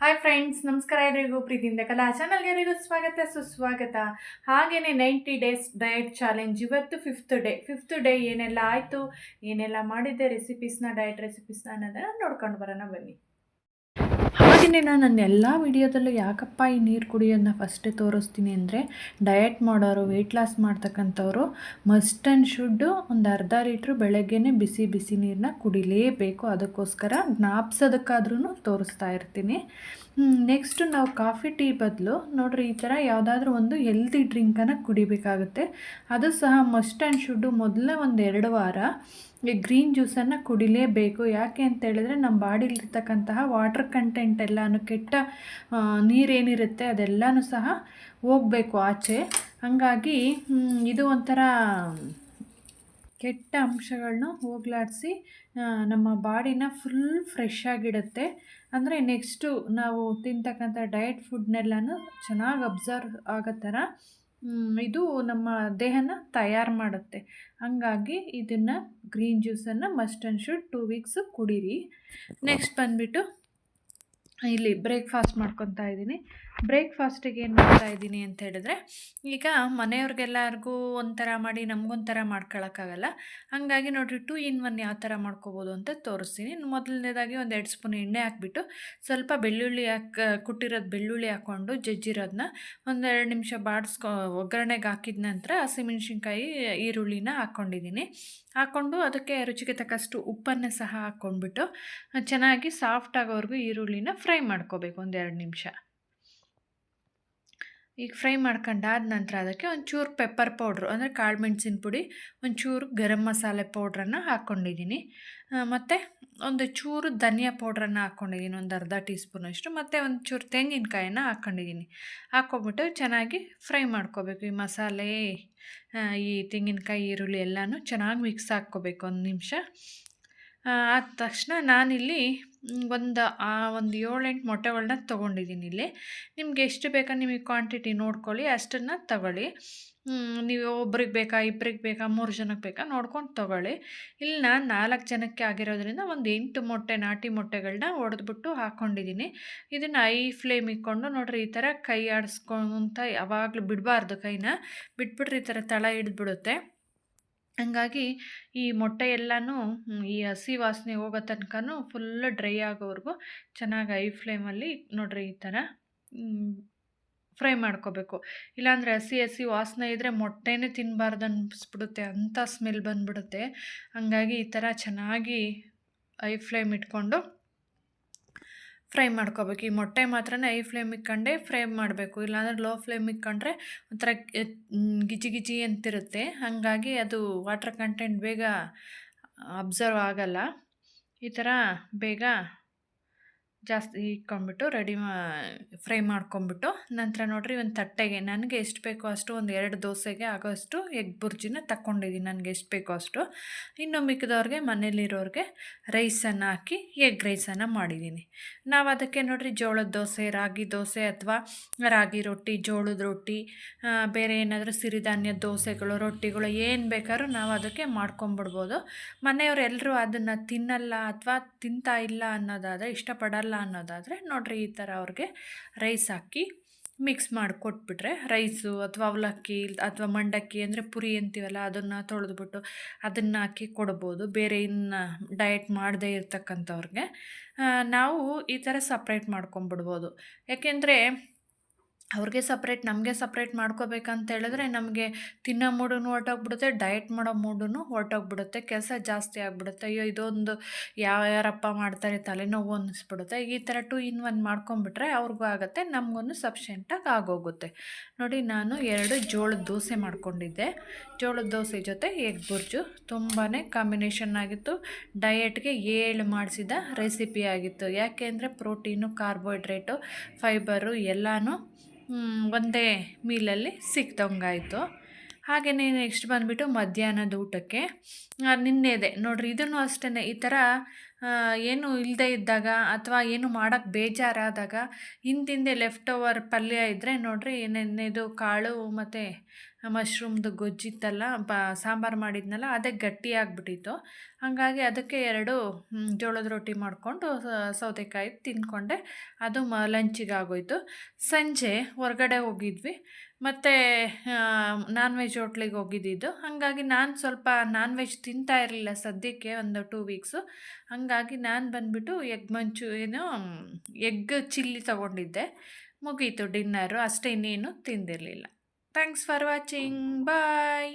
Hi friends, ನಮಸ್ಕಾರ. ಎಲ್ಲರಿಗೂ ಪ್ರೀತಿಯಿಂದ ಕಲಾ ಚಾನಲ್ಗೆ ಎಲ್ಲರಿಗೂ ಸ್ವಾಗತ ಸುಸ್ವಾಗತ. ಹಾಗೆಯೇ 90 ಡೇಸ್ ಡಯಟ್ ಚಾಲೆಂಜ್ ಇವತ್ತು ಫಿಫ್ತ್ ಡೇ ಏನೆಲ್ಲ ಆಯಿತು, ಏನೆಲ್ಲ ಮಾಡಿದ್ದೆ, ಡಯಟ್ ರೆಸಿಪೀಸ್ನ ಅನ್ನೋದನ್ನು ನೋಡ್ಕೊಂಡು ಬರೋಣ ಬನ್ನಿ. ಹಾಗೆಯೇ ನಾನು ನನ್ನ ಎಲ್ಲ ವಿಡಿಯೋದಲ್ಲೂ ಯಾಕಪ್ಪ ಈ ನೀರು ಕುಡಿಯೋದನ್ನ ಫಸ್ಟೇ ತೋರಿಸ್ತೀನಿ ಅಂದರೆ, ಡಯಟ್ ಮಾಡೋರು, ವೆಯ್ಟ್ ಲಾಸ್ ಮಾಡ್ತಕ್ಕಂಥವ್ರು ಮಸ್ಟ್ ಆ್ಯಂಡ್ ಶುಡ್ಡು ಒಂದು ಅರ್ಧ ಲೀಟ್ರ್ ಬೆಳಗ್ಗೆನೇ ಬಿಸಿ ಬಿಸಿ ನೀರನ್ನ ಕುಡಿಲೇಬೇಕು. ಅದಕ್ಕೋಸ್ಕರ ಜ್ಞಾಪಿಸೋದಕ್ಕಾದ್ರೂ ತೋರಿಸ್ತಾ ಇರ್ತೀನಿ. ನೆಕ್ಸ್ಟು ನಾವು ಕಾಫಿ ಟೀ ಬದಲು ನೋಡಿರಿ ಈ ಥರ ಯಾವುದಾದ್ರೂ ಒಂದು ಹೆಲ್ದಿ ಡ್ರಿಂಕನ್ನು ಕುಡಿಬೇಕಾಗುತ್ತೆ. ಅದು ಸಹ ಮಸ್ಟ್ ಆ್ಯಂಡ್ ಶುಡ್ಡು ಮೊದಲೇ ಒಂದು 2 ವಾರ ಈ ಗ್ರೀನ್ ಜ್ಯೂಸನ್ನು ಕುಡಿಲೇಬೇಕು. ಯಾಕೆ ಅಂತ ಹೇಳಿದ್ರೆ ನಮ್ಮ ಬಾಡಿಲಿರ್ತಕ್ಕಂತಹ ವಾಟರ್ ಕಂಟೆಂಟ್ ಎಲ್ಲನೂ ಕೆಟ್ಟ ನೀರೇನಿರುತ್ತೆ ಅದೆಲ್ಲನೂ ಸಹ ಹೋಗಬೇಕು ಆಚೆ. ಹಾಗಾಗಿ ಇದು ಒಂಥರ ಕೆಟ್ಟ ಅಂಶಗಳನ್ನ ಹೋಗಲಾಡಿಸಿ ನಮ್ಮ ಬಾಡಿನ ಫುಲ್ ಫ್ರೆಶ್ ಆಗಿಡುತ್ತೆ. ಅಂದರೆ ನೆಕ್ಸ್ಟು ನಾವು ತಿಂತಕ್ಕಂಥ ಡಯಟ್ ಫುಡ್ನೆಲ್ಲನೂ ಚೆನ್ನಾಗಿ ಅಬ್ಸರ್ವ್ ಆಗೋ ಥರ ಇದು ನಮ್ಮ ದೇಹನ ತಯಾರು ಮಾಡುತ್ತೆ. ಹಾಗಾಗಿ ಇದನ್ನು ಗ್ರೀನ್ ಜ್ಯೂಸನ್ನು ಮಸ್ಟ್ ಆ್ಯಂಡ್ ಶುಡ್ 2 ವೀಕ್ಸು ಕುಡೀರಿ. ನೆಕ್ಸ್ಟ್ ಬಂದುಬಿಟ್ಟು ಇಲ್ಲಿ ಬ್ರೇಕ್ಫಾಸ್ಟ್ ಮಾಡ್ಕೊತಾ ಇದ್ದೀನಿ. ಬ್ರೇಕ್ಫಾಸ್ಟಿಗೆ ಏನು ಮಾಡ್ತಾಯಿದ್ದೀನಿ ಅಂತ ಹೇಳಿದ್ರೆ, ಈಗ ಮನೆಯವ್ರಿಗೆಲ್ಲರಿಗೂ ಒಂಥರ ಮಾಡಿ ನಮಗೊಂಥರ ಮಾಡ್ಕೊಳಕ್ಕಾಗಲ್ಲ. ಹಾಗಾಗಿ ನೋಡಿರಿ 2 in 1 ಯಾವ ಥರ ಮಾಡ್ಕೋಬೋದು ಅಂತ ತೋರಿಸ್ತೀನಿ. ಮೊದಲನೇದಾಗಿ ಒಂದು 2 ಸ್ಪೂನ್ ಎಣ್ಣೆ ಹಾಕ್ಬಿಟ್ಟು ಸ್ವಲ್ಪ ಬೆಳ್ಳುಳ್ಳಿ ಕುಟ್ಟಿರೋದು ಬೆಳ್ಳುಳ್ಳಿ ಹಾಕ್ಕೊಂಡು ಜಜ್ಜಿರೋದನ್ನ ಒಂದು 2 ನಿಮಿಷ ಒಗ್ಗರಣೆಗೆ ಹಾಕಿದ ನಂತರ ಹಸಿಮೆಣ್ಸಿನ್ಕಾಯಿ ಈರುಳ್ಳಿನ ಹಾಕ್ಕೊಂಡಿದ್ದೀನಿ. ಹಾಕ್ಕೊಂಡು ಅದಕ್ಕೆ ರುಚಿಗೆ ತಕ್ಕಷ್ಟು ಉಪ್ಪನ್ನು ಸಹ ಹಾಕ್ಕೊಂಡ್ಬಿಟ್ಟು ಚೆನ್ನಾಗಿ ಸಾಫ್ಟ್ ಆಗೋವರೆಗೂ ಈರುಳ್ಳಿನ ಫ್ರೈ ಮಾಡ್ಕೋಬೇಕು ಒಂದು 2 ನಿಮಿಷ. ಈಗ ಫ್ರೈ ಮಾಡ್ಕೊಂಡಾದ ನಂತರ ಅದಕ್ಕೆ ಒಂಚೂರು ಪೆಪ್ಪರ್ ಪೌಡ್ರು ಅಂದರೆ ಕಾಳು ಮೆಣಸಿನ ಪುಡಿ, ಒಂಚೂರು ಗರಂ ಮಸಾಲೆ ಪೌಡ್ರನ್ನು ಹಾಕ್ಕೊಂಡಿದ್ದೀನಿ. ಮತ್ತು ಒಂದು ಚೂರು ಧನಿಯಾ ಪೌಡ್ರನ್ನು ಹಾಕ್ಕೊಂಡಿದ್ದೀನಿ, ಒಂದು ಅರ್ಧ ಟೀ ಸ್ಪೂನಷ್ಟು. ಮತ್ತು ಒಂಚೂರು ತೆಂಗಿನಕಾಯನ್ನು ಹಾಕ್ಕೊಂಡಿದ್ದೀನಿ. ಹಾಕ್ಕೊಬಿಟ್ಟು ಚೆನ್ನಾಗಿ ಫ್ರೈ ಮಾಡ್ಕೋಬೇಕು. ಈ ಮಸಾಲೆ, ಈ ತೆಂಗಿನಕಾಯಿ, ಈರುಳ್ಳಿ ಎಲ್ಲನೂ ಚೆನ್ನಾಗಿ ಮಿಕ್ಸ್ ಹಾಕ್ಕೋಬೇಕು 1 ನಿಮಿಷ. ಆದ ತಕ್ಷಣ ನಾನಿಲ್ಲಿ ಒಂದು 7-8 ಮೊಟ್ಟೆಗಳನ್ನ ತೊಗೊಂಡಿದ್ದೀನಿ. ಇಲ್ಲಿ ನಿಮ್ಗೆ ಎಷ್ಟು ಬೇಕಾ, ನಿಮಗೆ ಕ್ವಾಂಟಿಟಿ ನೋಡ್ಕೊಳ್ಳಿ, ಅಷ್ಟನ್ನು ತಗೊಳ್ಳಿ. ನೀವು ಒಬ್ರಿಗೆ ಬೇಕಾ, ಇಬ್ಬರಿಗೆ ಬೇಕಾ, 3 ಜನಕ್ಕೆ ಬೇಕಾ ನೋಡ್ಕೊಂಡು ತೊಗೊಳ್ಳಿ. ಇಲ್ಲಿ ನಾನು 4 ಜನಕ್ಕೆ ಆಗಿರೋದ್ರಿಂದ ಒಂದು 8 ಮೊಟ್ಟೆ, ನಾಟಿ ಮೊಟ್ಟೆಗಳನ್ನ ಒಡೆದ್ಬಿಟ್ಟು ಹಾಕ್ಕೊಂಡಿದ್ದೀನಿ. ಇದನ್ನು ಐ ಫ್ಲೇಮ್ ಇಟ್ಕೊಂಡು ನೋಡಿರಿ ಈ ಥರ ಕೈ ಆಡಿಸ್ಕೊಂತ ಯಾವಾಗಲೂ ಬಿಡಬಾರ್ದು. ಕೈನ ಬಿಟ್ಬಿಟ್ರೆ ಈ ಥರ ತಳ ಹಿಡಿದ್ಬಿಡುತ್ತೆ. ಹಂಗಾಗಿ ಈ ಮೊಟ್ಟೆ ಎಲ್ಲನೂ ಈ ಹಸಿ ವಾಸನೆ ಹೋಗೋ ತನಕನೂ ಫುಲ್ಲು ಡ್ರೈ ಆಗೋವರೆಗೂ ಚೆನ್ನಾಗಿ ಐ ಫ್ಲೇಮಲ್ಲಿ ನೋಡಿರಿ ಈ ಥರ ಫ್ರೈ ಮಾಡ್ಕೋಬೇಕು. ಇಲ್ಲಾಂದರೆ ಹಸಿ ವಾಸನೆ ಇದ್ದರೆ ಮೊಟ್ಟೆನೇ ತಿನ್ನಬಾರ್ದು ಅನ್ನಿಸ್ಬಿಡುತ್ತೆ, ಅಂಥ ಸ್ಮೆಲ್ ಬಂದುಬಿಡುತ್ತೆ. ಹಂಗಾಗಿ ಈ ಥರ ಚೆನ್ನಾಗಿ ಐ ಫ್ಲೇಮ್ ಇಟ್ಕೊಂಡು ಫ್ರೈ ಮಾಡ್ಕೋಬೇಕು. ಈ ಮೊಟ್ಟೆ ಮಾತ್ರ ಐ ಫ್ಲೇಮ್ ಇಟ್ಕೊಂಡೇ ಫ್ರೈ ಮಾಡಬೇಕು. ಇಲ್ಲಾಂದರೆ ಲೋ ಫ್ಲೇಮ್ ಇಟ್ಕೊಂಡ್ರೆ ಒಂಥರ ಗಿಜಿ ಅಂತಿರುತ್ತೆ. ಹಾಗಾಗಿ ಅದು ವಾಟರ್ ಕಂಟೆಂಟ್ ಬೇಗ ಅಬ್ಸರ್ವ್ ಆಗಲ್ಲ. ಈ ಥರ ಬೇಗ ಜಾಸ್ತಿ ಇಟ್ಕೊಂಡ್ಬಿಟ್ಟು ಫ್ರೈ ಮಾಡ್ಕೊಂಬಿಟ್ಟು ನಂತರ ನೋಡಿರಿ ಒಂದು ತಟ್ಟೆಗೆ ನನಗೆ ಎಷ್ಟು ಬೇಕೋ ಅಷ್ಟು ಒಂದು 2 ದೋಸೆಗೆ ಆಗೋಷ್ಟು ಎಗ್ ಬುರ್ಜಿನ ತಗೊಂಡಿದ್ದೀನಿ. ನನಗೆ ಎಷ್ಟು ಬೇಕೋ ಅಷ್ಟು. ಇನ್ನು ಮಿಕ್ಕಿದವ್ರಿಗೆ, ಮನೇಲಿರೋರಿಗೆ ರೈಸನ್ನು ಹಾಕಿ ಎಗ್ ರೈಸನ್ನು ಮಾಡಿದ್ದೀನಿ. ನಾವು ಅದಕ್ಕೆ ನೋಡಿರಿ ಜೋಳದ ದೋಸೆ, ರಾಗಿ ದೋಸೆ ಅಥವಾ ರಾಗಿ ರೊಟ್ಟಿ, ಜೋಳದ ರೊಟ್ಟಿ, ಬೇರೆ ಏನಾದರೂ ಸಿರಿಧಾನ್ಯ ದೋಸೆಗಳು, ರೊಟ್ಟಿಗಳು ಏನು ಬೇಕಾದ್ರೂ ನಾವು ಅದಕ್ಕೆ ಮಾಡ್ಕೊಂಬಿಡ್ಬೋದು. ಮನೆಯವರು ಎಲ್ಲರೂ ಅದನ್ನು ತಿನ್ನಲ್ಲ ಅಥವಾ ತಿಂತಾ ಇಲ್ಲ ಅನ್ನೋದಾದರೆ, ಇಷ್ಟಪಡಲ್ಲ ಅನ್ನೋದಾದರೆ ನೋಡಿರಿ ಈ ಥರ ಅವ್ರಿಗೆ ರೈಸ್ ಹಾಕಿ ಮಿಕ್ಸ್ ಮಾಡಿ ಕೊಟ್ಬಿಟ್ರೆ, ರೈಸು ಅಥವಾ ಅವಲಕ್ಕಿ ಅಥವಾ ಮಂಡಕ್ಕಿ ಅಂದರೆ ಪುರಿ ಅಂತೀವಲ್ಲ ಅದನ್ನು ತೊಳೆದ್ಬಿಟ್ಟು ಅದನ್ನು ಹಾಕಿ ಕೊಡ್ಬೋದು. ಬೇರೆ ಇನ್ನು ಡಯಟ್ ಮಾಡದೇ ಇರ್ತಕ್ಕಂಥವ್ರಿಗೆ ನಾವು ಈ ಥರ ಸಪ್ರೇಟ್ ಮಾಡ್ಕೊಂಬಿಡ್ಬೋದು. ಯಾಕೆಂದರೆ ಅವ್ರಿಗೆ ಸಪ್ರೇಟ್, ನಮಗೆ ಸಪ್ರೇಟ್ ಮಾಡ್ಕೋಬೇಕಂತ ಹೇಳಿದ್ರೆ ನಮಗೆ ತಿನ್ನೋ ಮೂಡೂ ಹೊರ್ಟೋಗ್ಬಿಡುತ್ತೆ, ಡಯಟ್ ಮಾಡೋ ಮೂಡೂ ಹೊರ್ಟೋಗ್ಬಿಡುತ್ತೆ, ಕೆಲಸ ಜಾಸ್ತಿ ಆಗಿಬಿಡುತ್ತೆ. ಅಯ್ಯೋ ಇದೊಂದು ಯಾರಪ್ಪ ಮಾಡ್ತಾರೆ, ತಲೆನೋವು ಅನ್ನಿಸ್ಬಿಡುತ್ತೆ. ಈ ಥರ 2 in 1 ಮಾಡ್ಕೊಂಬಿಟ್ರೆ ಅವ್ರಿಗೂ ಆಗುತ್ತೆ, ನಮಗೂ ಸಫಿಷಿಯೆಂಟಾಗಿ ಆಗೋಗುತ್ತೆ. ನೋಡಿ, ನಾನು 2 ಜೋಳದ ದೋಸೆ ಮಾಡ್ಕೊಂಡಿದ್ದೆ. ಜೋಳದ ದೋಸೆ ಜೊತೆ ಎಗ್ ಬುರ್ಜು ತುಂಬಾ ಕಾಂಬಿನೇಷನ್ ಆಗಿತ್ತು. ಡಯಟ್ಗೆ 7 ಮಾಡಿಸಿದ ರೆಸಿಪಿ ಆಗಿತ್ತು. ಯಾಕೆ ಅಂದರೆ ಪ್ರೋಟೀನು, ಕಾರ್ಬೋಹೈಡ್ರೇಟು, ಫೈಬರು ಎಲ್ಲನೂ ಒಂದೇ ಮೀಲಲ್ಲಿ ಸಿಕ್ದಂಗಾಯಿತು. ಹಾಗೆಯೇ ನೆಕ್ಸ್ಟ್ ಬಂದುಬಿಟ್ಟು ಮಧ್ಯಾಹ್ನದ ಊಟಕ್ಕೆ ನಿನ್ನೆದೆ ನೋಡಿರಿ, ಇದನ್ನು ಅಷ್ಟೇ ಈ ಥರ ಏನು ಇಲ್ಲದೆ ಇದ್ದಾಗ ಅಥವಾ ಏನು ಮಾಡೋಕ್ಕೆ ಬೇಜಾರಾದಾಗ ಹಿಂದಿಂದೆ ಲೆಫ್ಟ್ ಓವರ್ ಪಲ್ಯ ಇದ್ದರೆ ನೋಡಿರಿ, ನೆನ್ನೆದು ಕಾಳು ಮತ್ತು ಮಶ್ರೂಮ್ದು ಗೊಜ್ಜಿತ್ತಲ್ಲ ಸಾಂಬಾರು ಮಾಡಿದ್ನಲ್ಲ ಅದೇ ಗಟ್ಟಿಯಾಗ್ಬಿಟ್ಟಿತ್ತು. ಹಾಗಾಗಿ ಅದಕ್ಕೆ 2 ಜೋಳದ ರೊಟ್ಟಿ ಮಾಡಿಕೊಂಡು ಸೌತೆಕಾಯಿ ತಿಂದ್ಕೊಂಡೆ. ಅದು ಲಂಚಿಗೆ ಆಗೋಯ್ತು. ಸಂಜೆ ಹೊರಗಡೆ ಹೋಗಿದ್ವಿ. ಮತ್ತು ನಾನ್ ವೆಜ್ ಹೋಟ್ಲಿಗೆ ಹೋಗಿದ್ದಿದ್ದು. ಹಾಗಾಗಿ ನಾನು ಸ್ವಲ್ಪ ನಾನ್ ವೆಜ್ ತಿಂತಾ ಇರಲಿಲ್ಲ ಸದ್ಯಕ್ಕೆ ಒಂದು 2 ವೀಕ್ಸು. ಹಾಗಾಗಿ ನಾನು ಬಂದುಬಿಟ್ಟು ಎಗ್ ಚಿಲ್ಲಿ ತೊಗೊಂಡಿದ್ದೆ. ಮುಗೀತು ಡಿನ್ನರು ಅಷ್ಟೇ, ಇನ್ನೇನು ತಿಂದಿರಲಿಲ್ಲ. Thanks for watching. ಬಾಯ್.